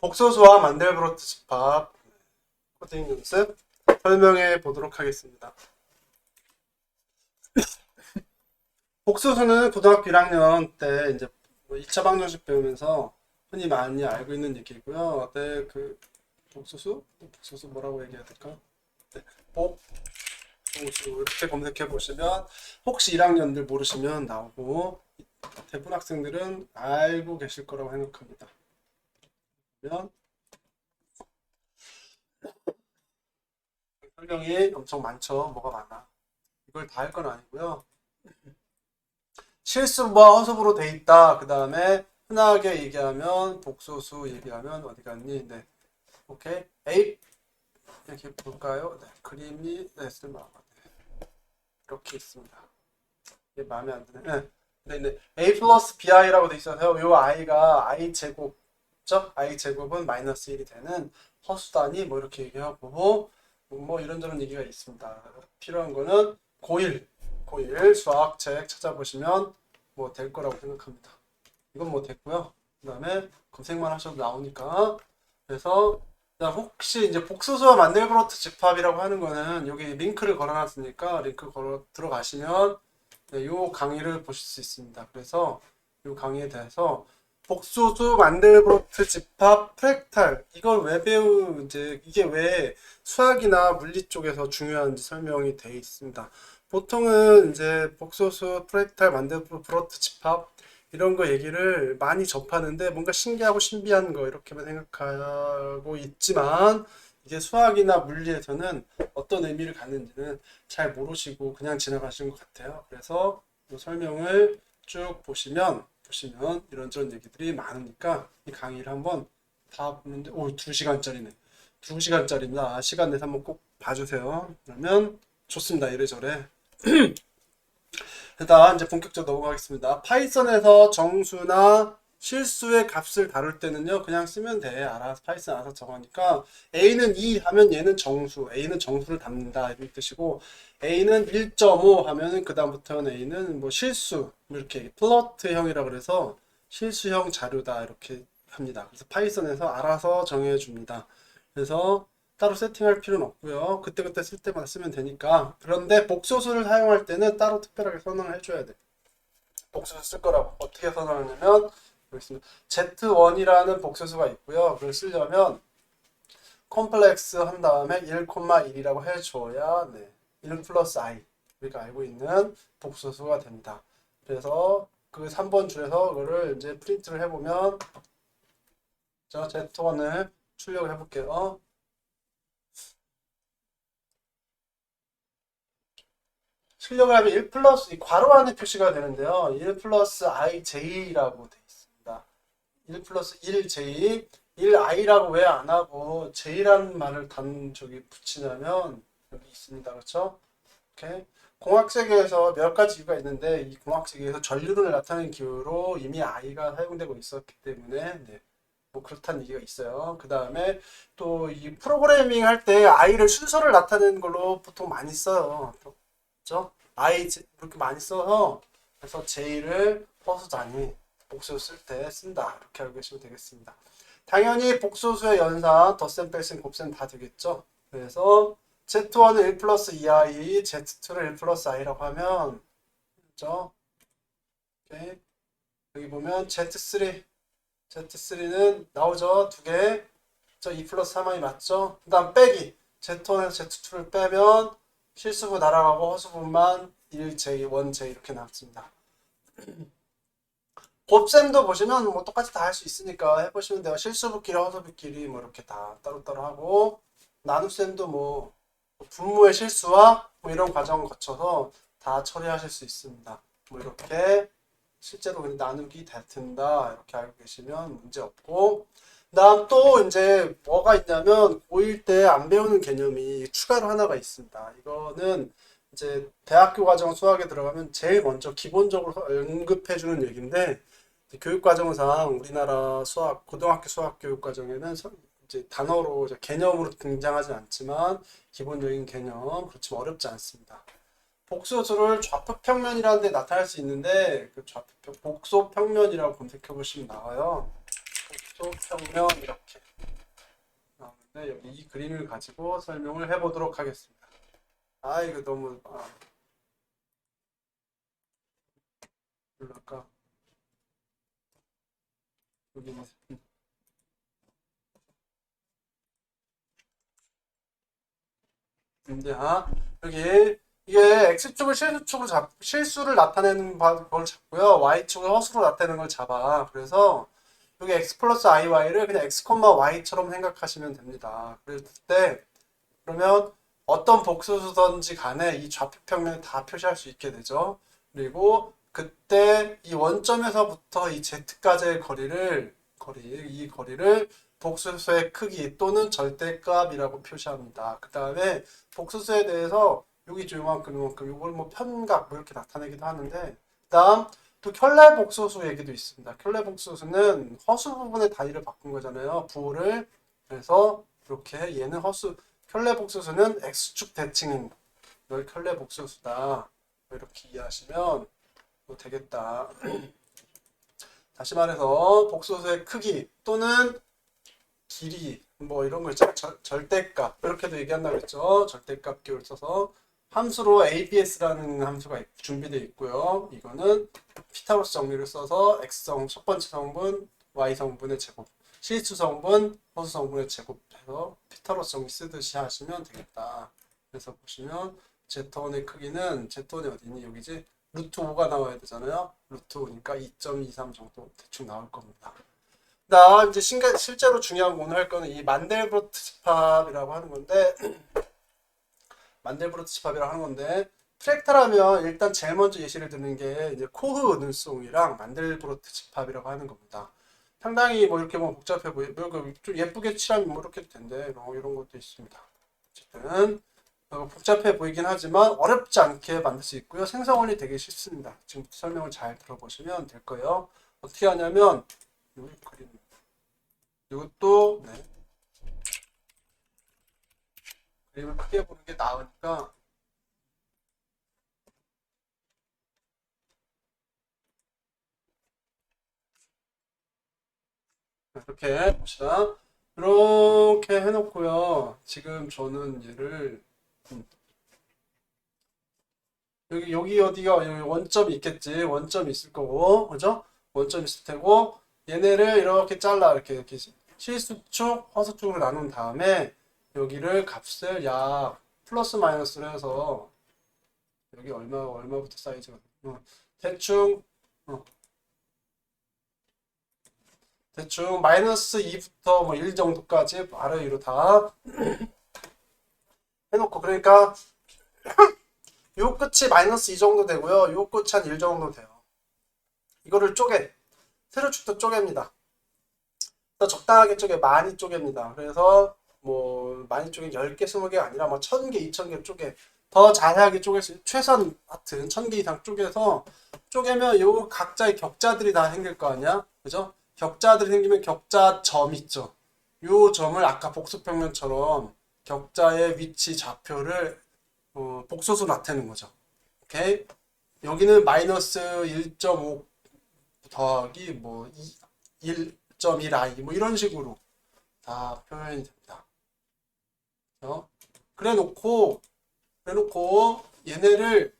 복소수와 만델브로트 집합 코딩 연습 설명해 보도록 하겠습니다. 복소수는 고등학교 1학년 때 이제 2차 방정식 배우면서 흔히 많이 알고 있는 얘기고요. 네, 그 복소수 뭐라고 얘기해야 될까? 네, 복소수 이렇게 검색해 보시면 혹시 1학년들 모르시면 나오고 대부분 학생들은 알고 계실 거라고 생각합니다. 그러면 설명이 엄청 많죠. 뭐가 많아. 이걸 다 할 건 아니고요. 실수와 허수부로 돼 있다. 그 다음에 흔하게 얘기하면 복소수 얘기하면 어디 갔니? 네. 오케이. A 이렇게 볼까요? 네. 그림이 쓸만한 것 같아요. 이렇게 있습니다. 이게 마음에 안 드네. 네. A 플러스 BI라고 돼 있어서요. 요 I가 I 제곱죠? I 제곱은 마이너스 1이 되는 허수단위 뭐 이렇게 얘기하고 뭐 이런저런 얘기가 있습니다. 필요한 거는 고1 수학책 찾아보시면 뭐 될 거라고 생각합니다. 이건 뭐 됐고요. 그 다음에 검색만 하셔도 나오니까. 그래서 혹시 이제 복소수와 만델브로트 집합이라고 하는 거는 여기 링크를 걸어놨으니까 링크 걸어 들어가시면 네, 요 강의를 보실 수 있습니다. 그래서 요 강의에 대해서 복소수 만델브로트 집합 프랙탈 이걸 왜 이제 이게 왜 수학이나 물리 쪽에서 중요한지 설명이 되어 있습니다. 보통은 이제 복소수 프랙탈 만델브로트 집합 이런 거 얘기를 많이 접하는데 뭔가 신기하고 신비한 거 이렇게만 생각하고 있지만 이게 수학이나 물리에서는 어떤 의미를 갖는지는 잘 모르시고 그냥 지나가시는 것 같아요. 그래서 이 설명을 쭉 보시면 이런저런 얘기들이 많으니까 이 강의를 한번 다 보는데 2시간짜리네. 2시간짜리입니다. 시간 내서 한번 꼭 봐주세요. 그러면 좋습니다. 이래저래. 일단 이제 본격적으로 넘어가겠습니다. 파이썬에서 정수나 실수의 값을 다룰 때는요 그냥 쓰면 돼. 알아서 파이썬 알아서 정하니까 A는 2 하면 얘는 정수, A는 정수를 담는다 이런 뜻이고 A는 1.5 하면은 그 다음부터는 A는 뭐 실수 이렇게 플러트형이라 그래서 실수형 자료다 이렇게 합니다. 그래서 파이썬에서 알아서 정해 줍니다. 그래서 따로 세팅할 필요는 없고요. 그때그때 쓸 때마다 쓰면 되니까. 그런데 복소수를 사용할 때는 따로 특별하게 선언을 해줘야 돼. 복소수 쓸 거라고. 어떻게 선언하냐면 여기 있습니다. Z1이라는 복소수가 있고요. 그걸 쓰려면 컴플렉스 한 다음에 1,1이라고 해줘야 1 플러스 i 우리가 알고 있는 복소수가 됩니다. 그래서 그 3번 줄에서 그거를 이제 프린트를 해보면 자 Z1을 출력을 해볼게요. 출력을 하면 1 플러스 이 괄호 안에 표시가 되는데요. 1 플러스 ij라고 되어 있습니다. 1 플러스 1j 1i라고 왜 안 하고 j라는 말을 저기 붙이냐면 여기 있습니다. 그렇죠? 오케이. 공학세계에서 몇 가지 이유가 있는데 이 공학세계에서 전류를 나타내는 기호로 이미 i가 사용되고 있었기 때문에 뭐 그렇다는 얘기가 있어요. 그 다음에 또 이 프로그래밍 할 때 i를 순서를 나타내는 걸로 보통 많이 써요. 그렇죠? I 이렇게 많이 써서 그래서 J를 허수 단위 복수 쓸 때 쓴다 이렇게 알고 계시면 되겠습니다. 당연히 복소수의 연산 덧셈 뺄셈 곱셈 다 되겠죠. 그래서 Z1은 1 플러스 2i Z2를 1 플러스 i라고 하면 그렇죠? 오케이. 여기 보면 Z3는 나오죠. 두 개. 저 2 플러스 3i 맞죠? 그 다음 빼기 Z1에서 Z2를 빼면 실수부 날아가고 허수부만 1j, 1j 이렇게 나왔습니다. 곱셈도 보시면 뭐 똑같이 다 할 수 있으니까 해보시면 돼요. 실수부끼리 허수부끼리 뭐 이렇게 다 따로따로 하고 나눗셈도 뭐 분모의 실수와 뭐 이런 과정을 거쳐서 다 처리하실 수 있습니다. 뭐 이렇게 실제로 그냥 나누기 된다 이렇게 알고 계시면 문제 없고 다음 또 이제 뭐가 있냐면 고1 때 안 배우는 개념이 추가로 하나가 있습니다. 이거는 이제 대학교 과정 수학에 들어가면 제일 먼저 기본적으로 언급해주는 얘기인데 교육과정상 우리나라 수학 고등학교 수학 교육과정에는 이제 단어로 개념으로 등장하지 않지만 기본적인 개념 그렇지만 어렵지 않습니다. 복소수를 좌표평면이라는 데 나타날 수 있는데 그 복소평면이라고 검색해 보시면 나와요. 복소평면 이렇게 다음에 여기 이 그림을 가지고 설명을 해보도록 하겠습니다. 아, 이거 너무, 뭘까? 여기, 이제, 여기, 이게 X축을 실수축으로 실수를 나타내는 걸 잡고요. Y축을 허수로 나타내는 걸 잡아. 그래서, 여기 X 플러스 IY를 그냥 X, Y처럼 생각하시면 됩니다. 그럴 때, 그러면 어떤 복수수든지 간에 이 좌표 평면을 다 표시할 수 있게 되죠. 그리고 그때 이 원점에서부터 이 Z까지의 이 거리를 복수수의 크기 또는 절대값이라고 표시합니다. 그 다음에 복수수에 대해서 여기 요만큼 이걸 뭐 편각 뭐 이렇게 나타내기도 하는데, 그다음 또 켤레 복수수 얘기도 있습니다. 켤레 복수수는 허수 부분의 단위를 바꾼 거잖아요. 부호를. 그래서 이렇게 얘는 켤레 복수수는 X축 대칭인 이걸 켤레 복수수다. 이렇게 이해하시면 뭐 되겠다. 다시 말해서 복수수의 크기 또는 길이 뭐 이런 거 있죠. 절대값 이렇게도 얘기한다고 했죠. 절대값 기호를 써서 함수로 ABS라는 함수가 준비되어 있고요. 이거는 피타고라스 정리를 써서 X성 첫 번째 성분, Y성분의 제곱, 실수 성분, 허수 성분의 제곱해서 피타고라스 정리 쓰듯이 하시면 되겠다. 그래서 보시면 Z원의 크기는 Z원이 어디니? 여기지? 루트 5가 나와야 되잖아요. 루트 5니까 2.23 정도 대충 나올 겁니다. 나 이제 실제로 중요한 거 오늘 할 거는 이 만델브로트 집합이라고 하는 건데 만델브로트 집합이라고 하는 건데 프랙탈하면 일단 제일 먼저 예시를 드는 게 이제 코흐 은송이랑 만델브로트 집합이라고 하는 겁니다. 상당히 뭐 이렇게 뭐 복잡해 좀 예쁘게 칠하면 뭐 이렇게 된대 뭐 이런 것도 있습니다. 어쨌든 복잡해 보이긴 하지만 어렵지 않게 만들 수 있고요. 생성원이 되게 쉽습니다. 지금부터 설명을 잘 들어보시면 될 거예요. 어떻게 하냐면 여기 그림 이것도 네. 그림을 크게 보는 게 나으니까 이렇게 봅시다. 이렇게 해놓고요. 지금 저는 얘를 여기 어디가 여기 원점이 있겠지. 원점이 있을 거고, 그죠? 원점이 있을 테고 얘네를 이렇게 잘라 이렇게 실수축, 허수축으로 나눈 다음에 여기를 값을 약 플러스 마이너스로 해서 여기 얼마부터 사이즈가 대충 어, 대충 마이너스 2부터 뭐 1 정도까지 아래 위로 다 해놓고 그러니까 요 끝이 마이너스 2 정도 되고요. 요 끝이 한 1 정도 돼요. 이거를 세로축도 쪼갭니다. 적당하게 많이 쪼갭니다. 그래서 뭐 많이 쪼개 10개, 20개가 아니라 뭐 1000개, 2000개 쪼개 더 자세하게 쪼갤 수 최선 하여튼 1000개 이상 쪼개서 쪼개면 요 각자의 격자들이 다 생길 거 아니야? 그죠? 격자들이 생기면 격자점 있죠. 요 점을 아까 복수평면처럼 격자의 위치 좌표를 복소수 나타내는 거죠. 오케이? 여기는 마이너스 1.5 더하기 뭐 1.1i 뭐 이런 식으로 다 표현이 됩니다. 그래놓고 얘네를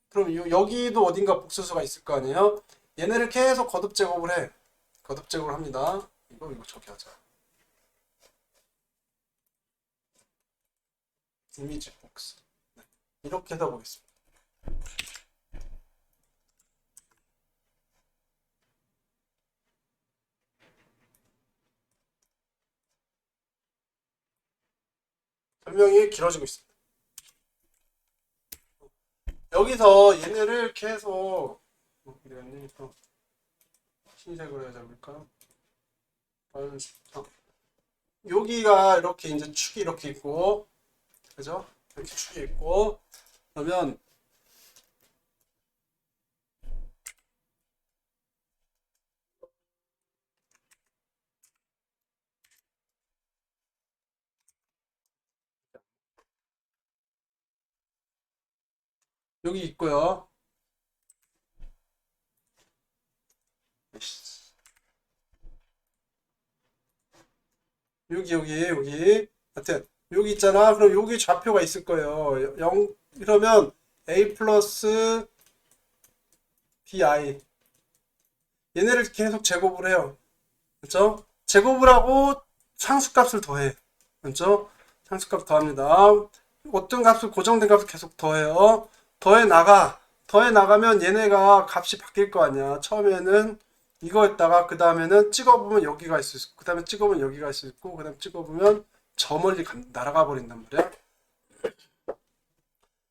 그럼 여기도 어딘가 복소수가 있을 거 아니에요? 얘네를 계속 거듭 제곱을 해. 거듭 제곱을 합니다. 이거 저기 하자. 이미지 복수. 네. 이렇게 해서 보겠습니다. 설명이 길어지고 있습니다. 여기서 얘네를 계속 흰색으로 해야 됩니까? 여기가 이렇게 이제 축이 이렇게 있고, 그죠? 이렇게 축이 있고, 그러면 여기 있고요. 여기. 하여튼 여기 있잖아. 그럼 여기 좌표가 있을 거예요. 0 이러면 a 플러스 bi 얘네를 계속 제곱을 해요. 그렇죠? 제곱을 하고 상수값을 더해. 그렇죠? 상수값 더합니다. 어떤 값을 고정된 값을 계속 더해요. 더해 나가면 얘네가 값이 바뀔 거 아니야. 처음에는 이거였다가 그 다음에는 찍어보면 여기가 있을 수 있고 그 다음에 찍어보면 여기가 있을 수 있고 그 다음에 찍어보면 저 멀리 날아가 버린단 말이야.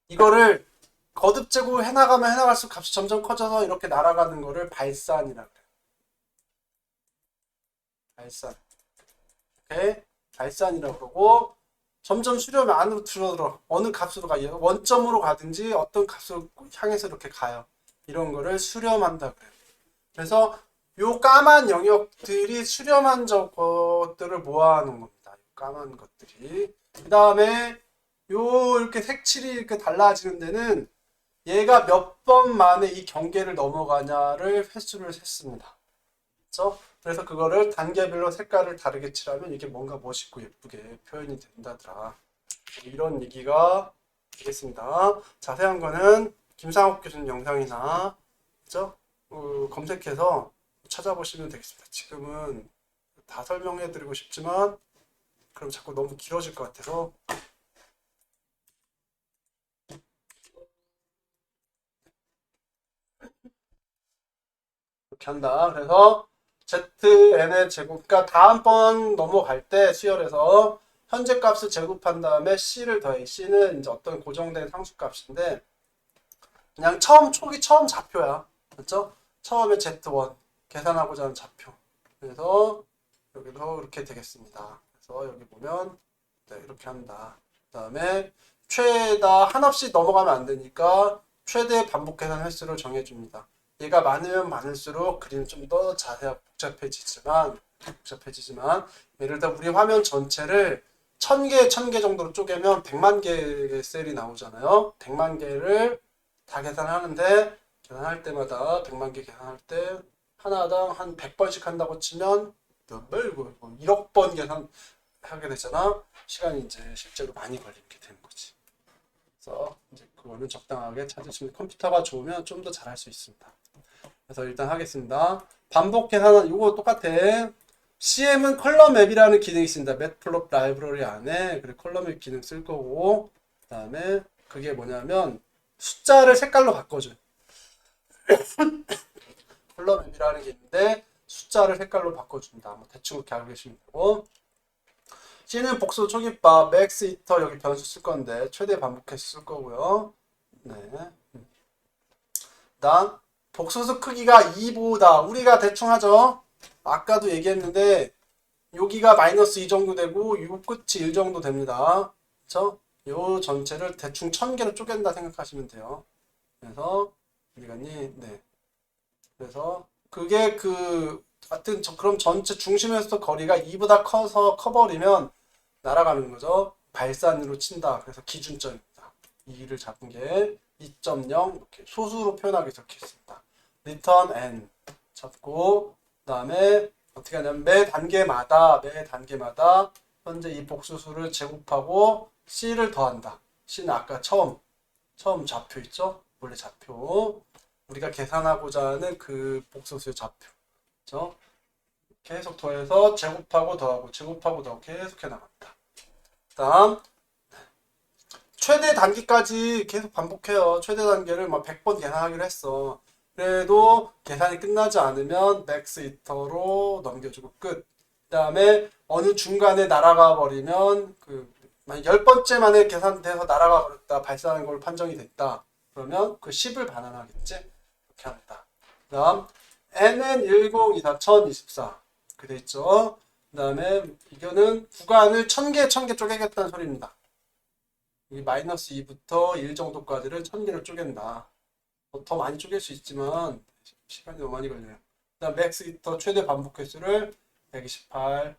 이거를 거듭 제곱 해나가면 해나갈수록 값이 점점 커져서 이렇게 날아가는 거를 발산이라 그래. 발산. 오케이? 발산이라고 그러고 점점 수렴이 안으로 줄어들어. 어느 값으로 가? 원점으로 가든지 어떤 값으로 향해서 이렇게 가요. 이런 거를 수렴한다 그래요. 그래서 요 까만 영역들이 수렴한 것들을 모아놓은 겁니다. 요 까만 것들이. 그 다음에 요 이렇게 색칠이 이렇게 달라지는 데는 얘가 몇 번 만에 이 경계를 넘어가냐를 횟수를 셌습니다. 그렇죠? 그래서 그거를 단계별로 색깔을 다르게 칠하면 이게 뭔가 멋있고 예쁘게 표현이 된다더라. 이런 얘기가 되겠습니다. 자세한 거는 김상욱 교수님 영상이나 그렇죠? 검색해서 찾아보시면 되겠습니다. 지금은 다 설명해 드리고 싶지만 그럼 자꾸 너무 길어질 것 같아서 이렇게 한다. 그래서 zn의 제곱, 그러니까 다음번 넘어갈 때 수열에서 현재 값을 제곱한 다음에 c를 더해. c는 이제 어떤 고정된 상수값인데 그냥 초기 처음 좌표야. 그렇죠? 처음에 z1 계산하고자 하는 좌표. 그래서 여기도 이렇게 되겠습니다. 그래서 여기 보면 네, 이렇게 한다. 그 다음에 최다 한없이 넘어가면 안 되니까 최대 반복 계산 횟수를 정해줍니다. 얘가 많으면 많을수록 그림은 좀 더 자세하고 복잡해지지만 예를 들어 우리 화면 전체를 1000개 정도로 쪼개면 100만 개의 셀이 나오잖아요. 100만 개를 다 계산하는데 계산할 때마다 100만 개 계산할 때 하나당 한 100번씩 한다고 치면 몇 번, 1억 번 계산하게 되잖아. 시간이 이제 실제로 많이 걸리게 되는 거지. 그래서 이제 그거는 적당하게 찾으시면 컴퓨터가 좋으면 좀 더 잘할 수 있습니다. 그래서 일단 하겠습니다. 반복 계산은 이거 똑같아. CM은 컬럼 맵이라는 기능이 있습니다. 매트플롯 라이브러리 안에 그래 컬럼 맵 기능 쓸 거고 그 다음에 그게 뭐냐면 숫자를 색깔로 바꿔줘요. 컬럼 맵이라는 게 있는데 숫자를 색깔로 바꿔준다. 뭐 대충 그렇게 알고 계시면 되고 C는 복수 초기값 맥스 이터 여기 변수 쓸 건데 최대 반복해서 쓸 거고요. 네. 다음 복소수 크기가 2보다 우리가 대충 하죠. 아까도 얘기했는데 여기가 마이너스 2 정도 되고 요 끝이 1 정도 됩니다. 그쵸? 요 전체를 대충 1000개로 쪼갠다 생각하시면 돼요. 그래서 어디 갔니? 네. 그래서 그게 하여튼 그럼 전체 중심에서 거리가 2보다 커버리면 날아가는 거죠. 발산으로 친다. 그래서 기준점입니다. 2를 잡은 게 2.0 이렇게 소수로 표현하기 이렇게 했습니다. return n 잡고 그다음에 어떻게 하냐면 매 단계마다 현재 이 복수수를 제곱하고 c를 더한다. c는 아까 처음 좌표 있죠? 원래 좌표 우리가 계산하고자 하는 그 복수수의 좌표 그렇죠? 계속 더해서 제곱하고 더하고 계속 해나갑니다. 다음 최대 단계까지 계속 반복해요. 최대 단계를 막 100번 계산하기로 했어. 그래도 계산이 끝나지 않으면 맥스 이터로 넘겨주고 끝. 그 다음에 어느 중간에 날아가 버리면 만약 10번째 만에 계산돼서 날아가 버렸다. 발사하는 걸로 판정이 됐다. 그러면 그 10을 반환하겠지? 이렇게 합니다. 그 다음 n은 1024 1024 그 돼 있죠. 그 다음에 이거는 구간을 1000개 쪼개겠다는 소리입니다. 이 마이너스 2부터 1 정도까지를 1000개를 쪼갠다. 더 많이 쪼갤 수 있지만 시간이 너무 많이 걸려요. 그 다음 맥스 이터 최대 반복 횟수를 128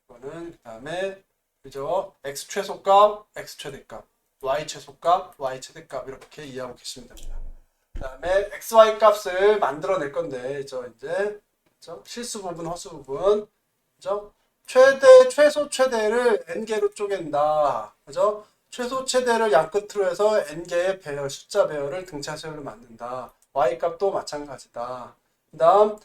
이거는 그 다음에 그죠? x 최소값, x 최대값, y 최소값, y 최대값 이렇게 이해하고 계시면 됩니다. 그 다음에 xy 값을 만들어낼 건데 이제 그죠? 실수 부분, 허수 부분 그죠? 최소 최대를 n개로 쪼갠다. 그죠? 최소 최대를 양끝으로 해서 n개의 배열, 숫자 배열을 등차수열로 만든다. y 값도 마찬가지다. 그 다음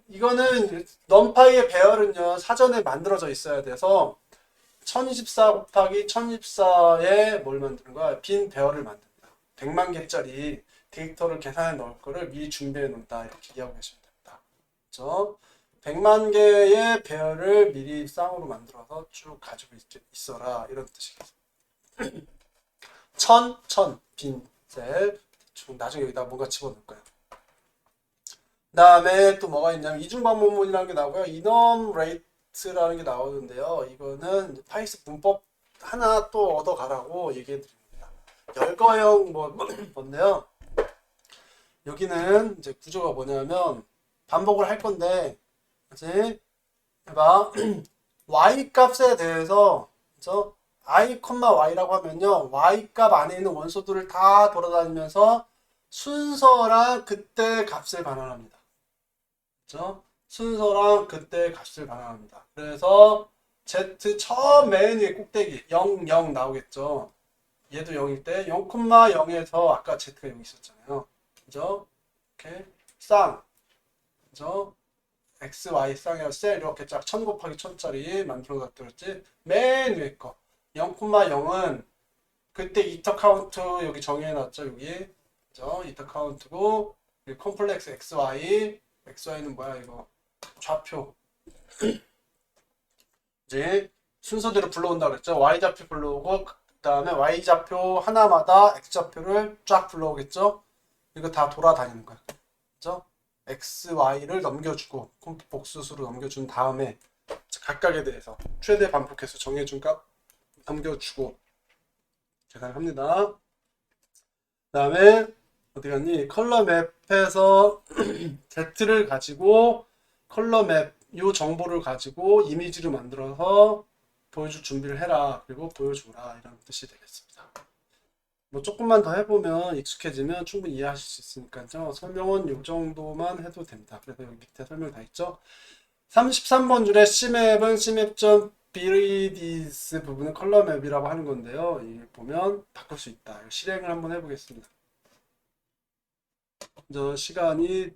이거는 num파이의 배열은요 사전에 만들어져 있어야 돼서 1024 곱하기 1024에 뭘 만드는 거야? 빈 배열을 만든다. 100만 개짜리 데이터를 계산해 넣을 거를 미리 준비해 놓는다. 이렇게 이해하고 계시면 됩니다. 그렇죠? 100만 개의 배열을 미리 쌍으로 만들어서 쭉 가지고 있어라. 이런 뜻이겠죠. 1000, 빈 셀. 나중에 여기다 뭔가 집어넣을 거예요. 그 다음에 또 뭐가 있냐면 이중반복문이라는 게 나오고요. 이넘레이트라는 게 나오는데요. 이거는 파이스 문법 하나 또 얻어가라고 얘기해 드립니다. 열거형 뭔데요? 여기는 이제 구조가 뭐냐면 반복을 할 건데 이제 해봐. y 값에 대해서 그래서 i, y라고 하면요. y 값 안에 있는 원소들을 다 돌아다니면서 순서랑 그때 값을 반환합니다. 그렇죠? 순서랑 그때 값을 반환합니다. 그래서 z 처음 맨 위에 꼭대기 0, 0 나오겠죠. 얘도 0일 때 0,0에서 아까 z가 여기 있었잖아요. 그죠? 이렇게 쌍, 그죠? x, y 쌍이랑 셀 이렇게 쫙 1000 곱하기 1000짜리 만들어 놨더랬지. 맨 위에 거 0,0은 그때 이터 카운트 여기 정해놨죠. 여기 그죠? 이터 카운트고 컴플렉스 xy는 뭐야 이거 좌표 이제 순서대로 불러온다 그랬죠. y좌표 불러오고 그 다음에 y좌표 하나마다 x좌표를 쫙 불러오겠죠. 이거 다 돌아다니는 거야. 그죠? x, y를 넘겨주고 복수수로 넘겨준 다음에 각각에 대해서 최대 반복해서 정해준 값 넘겨주고 계산합니다. 그 다음에 어디 갔니? 컬러 맵에서 Z를 가지고 컬러 맵 이 정보를 가지고 이미지를 만들어서 보여줄 준비를 해라. 그리고 보여줘라. 이런 뜻이 되겠습니다. 뭐 조금만 더 해보면 익숙해지면 충분히 이해하실 수 있으니까요. 설명은 이 정도만 해도 됩니다. 그래서 여기 밑에 설명 다 있죠. 33번 줄에 C맵은 C맵.BRDIS 부분은 컬러 맵이라고 하는 건데요. 이게 보면 바꿀 수 있다. 실행을 한번 해보겠습니다. 먼저 시간이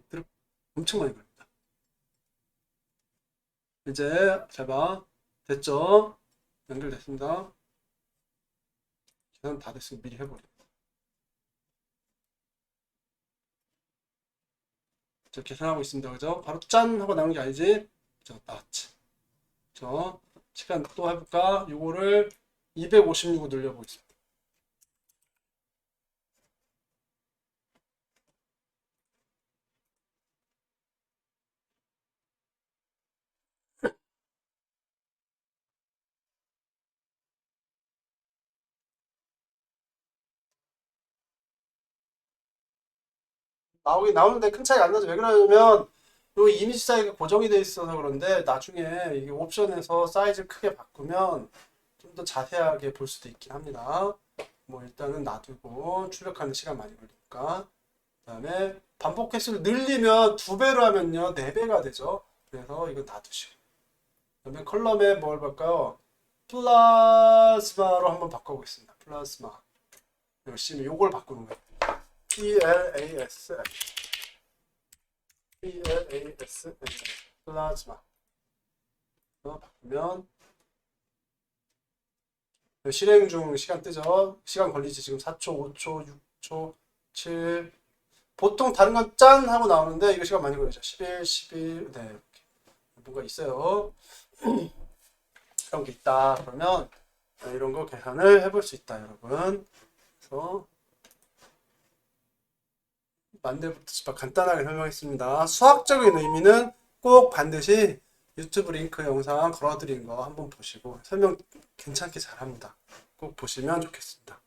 엄청 많이 걸립니다. 이제 잘 봐. 됐죠? 연결됐습니다. 계산 다 됐으면 미리 해버려. 저 계산하고 있습니다. 그죠? 바로 짠! 하고 나오는 게 아니지? 저 나왔지. 저 시간 또 해볼까? 요거를 256으로 늘려보겠습니다. 나오는데 큰 차이가 안 나죠. 왜 그러냐면 요 이미지 사이즈가 고정이 돼 있어서 그런데 나중에 이게 옵션에서 사이즈 크게 바꾸면 좀 더 자세하게 볼 수도 있긴 합니다. 뭐 일단은 놔두고 출력하는 시간 많이 걸리니까. 그 다음에 반복 횟수를 늘리면 2배로 하면요 4배가 되죠. 그래서 이거 놔두시고. 그 다음에 컬럼에 뭘 볼까요? 플라스마로 한번 바꿔보겠습니다. 플라스마. 열심히 요걸 바꾸는 거예요. PLASM 플라즈마 바꾸면 실행 중 시간 뜨죠. 시간 걸리지. 지금 4초, 5초, 6초, 7 보통 다른 건 짠 하고 나오는데 이거 시간 많이 걸리죠. 11, 11 네, 이렇게 뭔가 있어요. 이런 게 있다. 그러면 이런 거 계산을 해볼 수 있다, 여러분. 그래서 만들부터 간단하게 설명했습니다. 수학적인 의미는 꼭 반드시 유튜브 링크 영상 걸어드린 거 한번 보시고 설명 괜찮게 잘합니다. 꼭 보시면 좋겠습니다.